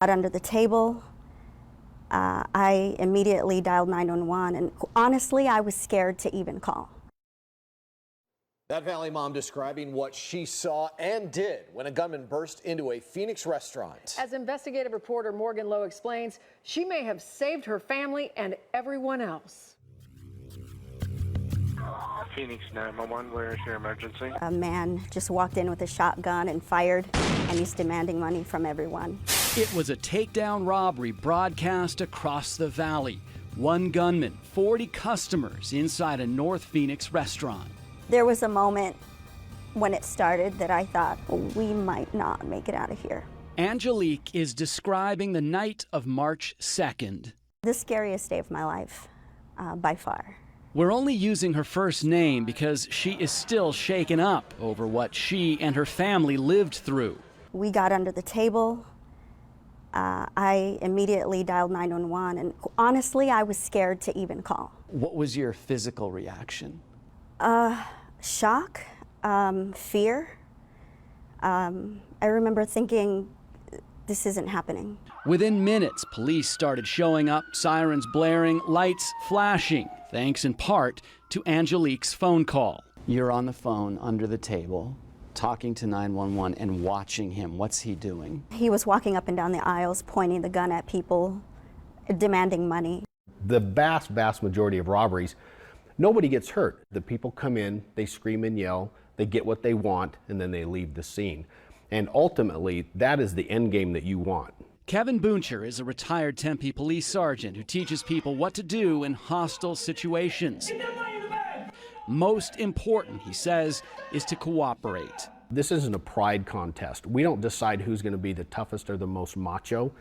Got under the table. I immediately dialed 911, and honestly, I was scared to even call. That Valley mom describing what she saw and did when a gunman burst into a Phoenix restaurant. As investigative reporter Morgan Lowe explains, she may have saved her family and everyone else. Phoenix 911, where is your emergency? A man just walked in with a shotgun and fired, and he's demanding money from everyone. It was a takedown robbery broadcast across the valley. One gunman, 40 customers inside a North Phoenix restaurant. There was a moment when it started that I thought, we might not make it out of here. Angelique is describing the night of March 2nd. The scariest day of my life, by far. We're only using her first name because she is still shaken up over what she and her family lived through. We got under the table. I immediately dialed 911, and honestly, I was scared to even call. What was your physical reaction? Shock, fear. I remember thinking, this isn't happening. Within minutes, police started showing up, sirens blaring, lights flashing, thanks in part to Angelique's phone call. You're on the phone under the table, talking to 911 and watching him. What's he doing? He was walking up and down the aisles, pointing the gun at people, demanding money. The vast majority of robberies, nobody gets hurt. The people come in, they scream and yell, they get what they want, and then they leave the scene. And ultimately, that is the end game that you want. Kevin Booncher is a retired Tempe police sergeant who teaches people what to do in hostile situations. Most important, he says, is to cooperate. This isn't a pride contest. We don't decide who's going to be the toughest or the most macho.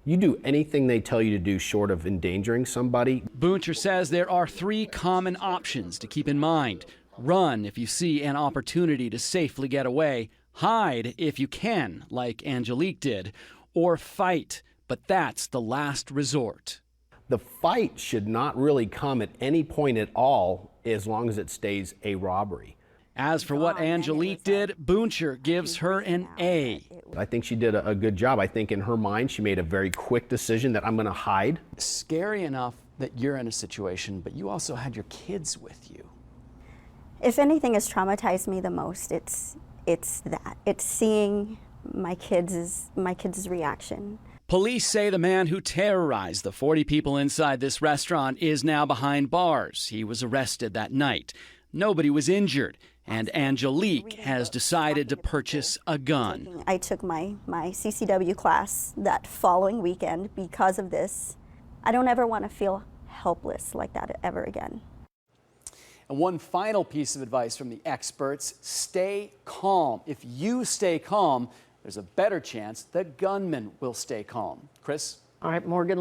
You do anything they tell you to do short of endangering somebody. Booncher says there are 3 common options to keep in mind. Run if you see an opportunity to safely get away. Hide if you can, like Angelique did. Or fight, but that's the last resort. The fight should not really come at any point at all as long as it stays a robbery. As for what Angelique did, Booncher gives her an A. I think she did a good job. I think in her mind she made a very quick decision that I'm going to hide. Scary enough that you're in a situation, but you also had your kids with you. If anything has traumatized me the most, it's that. It's seeing my kids' reaction. Police say the man who terrorized the 40 people inside this restaurant is now behind bars. He was arrested that night. Nobody was injured, and Angelique has decided to purchase a gun. I took my CCW class that following weekend because of this. I don't ever want to feel helpless like that ever again. And one final piece of advice from the experts, stay calm. If you stay calm, there's a better chance the gunman will stay calm. Chris? All right, Morgan.